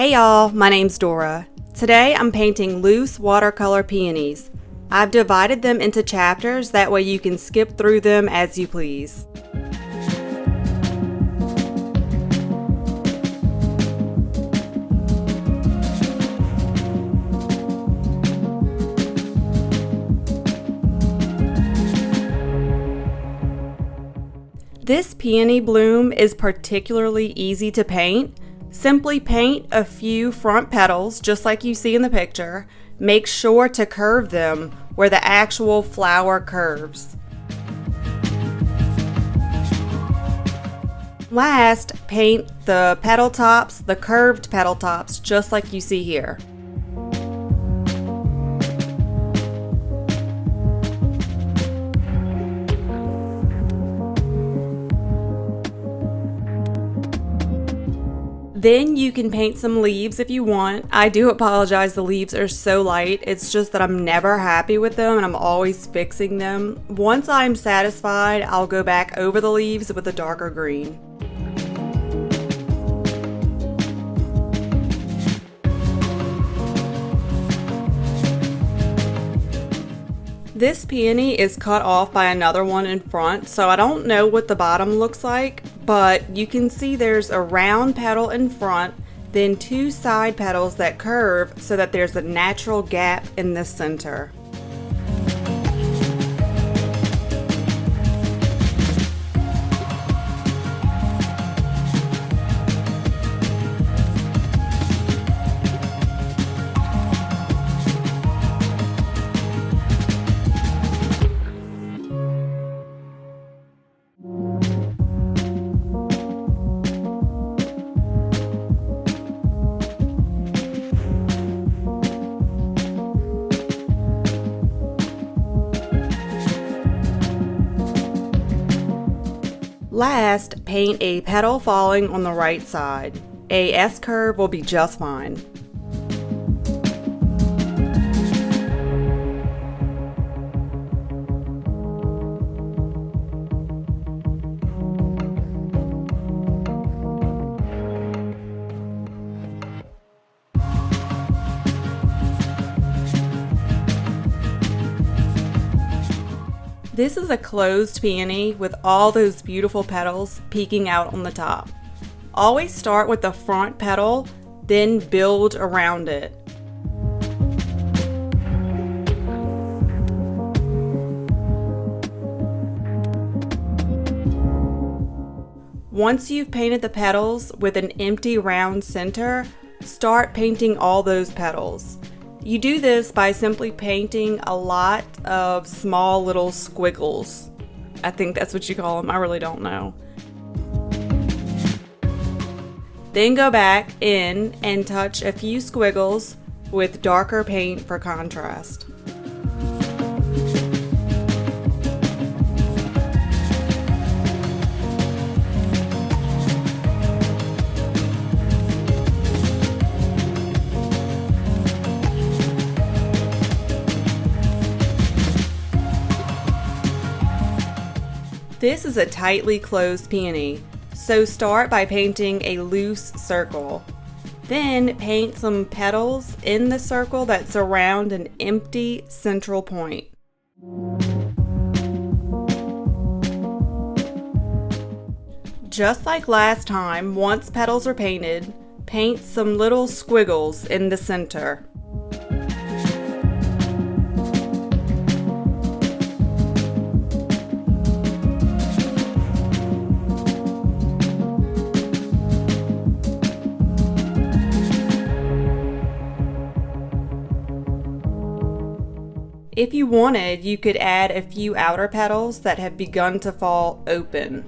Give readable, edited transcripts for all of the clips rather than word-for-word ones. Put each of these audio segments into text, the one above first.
Hey y'all, my name's Dora. Today I'm painting loose watercolor peonies. I've divided them into chapters, that way you can skip through them as you please. This peony bloom is particularly easy to paint. Simply paint a few front petals, just like you see in the picture. Make sure to curve them where the actual flower curves. Last, paint the petal tops, the curved petal tops, just like you see here. Then you can paint some leaves if you want. I do apologize, the leaves are so light. It's just that I'm never happy with them and I'm always fixing them. Once I'm satisfied, I'll go back over the leaves with a darker green. This peony is cut off by another one in front, so I don't know what the bottom looks like, but you can see there's a round petal in front, then two side petals that curve so that there's a natural gap in the center. Last, paint a petal falling on the right side. A S-curve will be just fine. This is a closed peony with all those beautiful petals peeking out on the top. Always start with the front petal, then build around it. Once you've painted the petals with an empty round center, start painting all those petals. You do this by simply painting a lot of small little squiggles. I think that's what you call them, I really don't know. Then go back in and touch a few squiggles with darker paint for contrast. This is a tightly closed peony, so start by painting a loose circle. Then paint some petals in the circle that surround an empty central point. Just like last time, once petals are painted, paint some little squiggles in the center. If you wanted, you could add a few outer petals that have begun to fall open.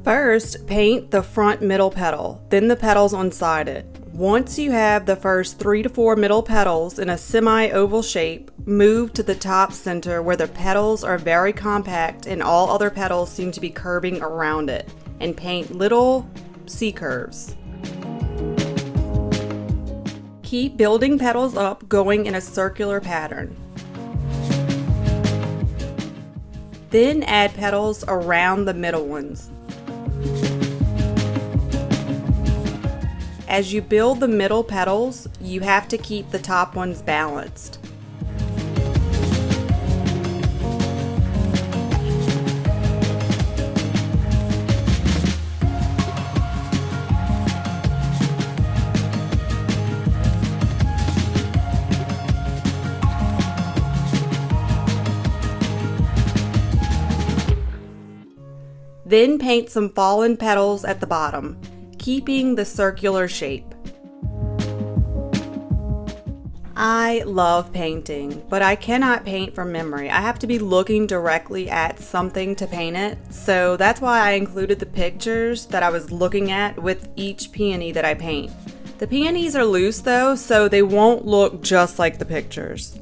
First, paint the front middle petal, then the petals on side it. Once you have the first 3 to 4 middle petals in a semi-oval shape, move to the top center where the petals are very compact and all other petals seem to be curving around it, and paint little C curves. Keep building petals up, going in a circular pattern. Then add petals around the middle ones. As you build the middle petals, you have to keep the top ones balanced. Then paint some fallen petals at the bottom, keeping the circular shape. I love painting, but I cannot paint from memory. I have to be looking directly at something to paint it, so that's why I included the pictures that I was looking at with each peony that I paint. The peonies are loose though, so they won't look just like the pictures.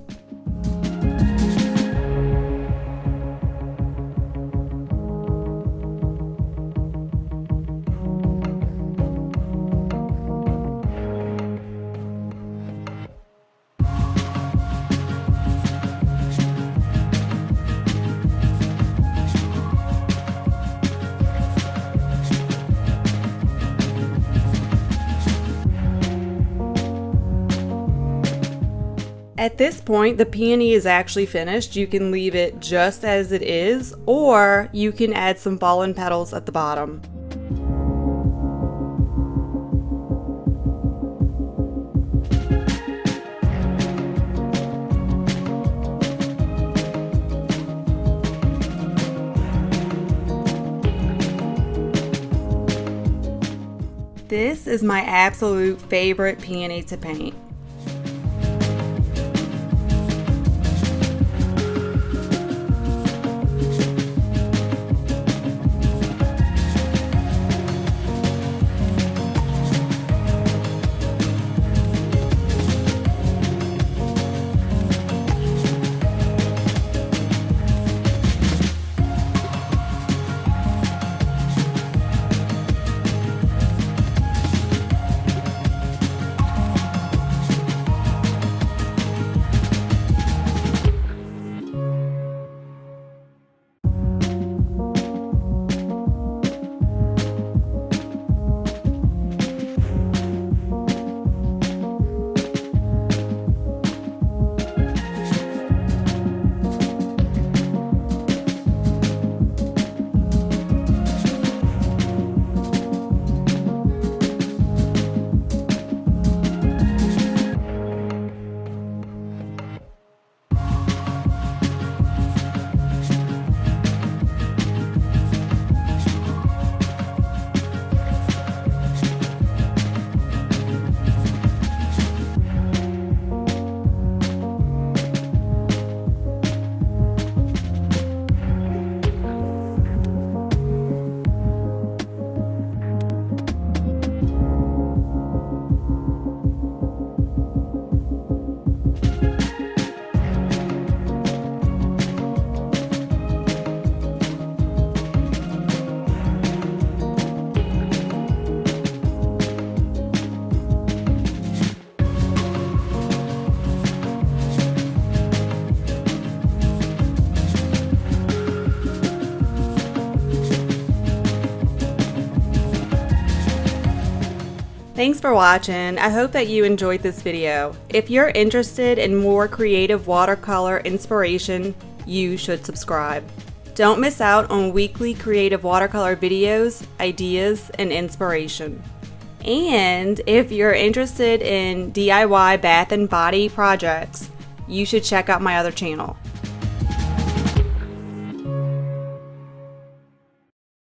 At this point, the peony is actually finished. You can leave it just as it is, or you can add some fallen petals at the bottom. This is my absolute favorite peony to paint. Thanks for watching. I hope that you enjoyed this video. If you're interested in more creative watercolor inspiration, you should subscribe. Don't miss out on weekly creative watercolor videos, ideas, and inspiration. And if you're interested in DIY bath and body projects, you should check out my other channel.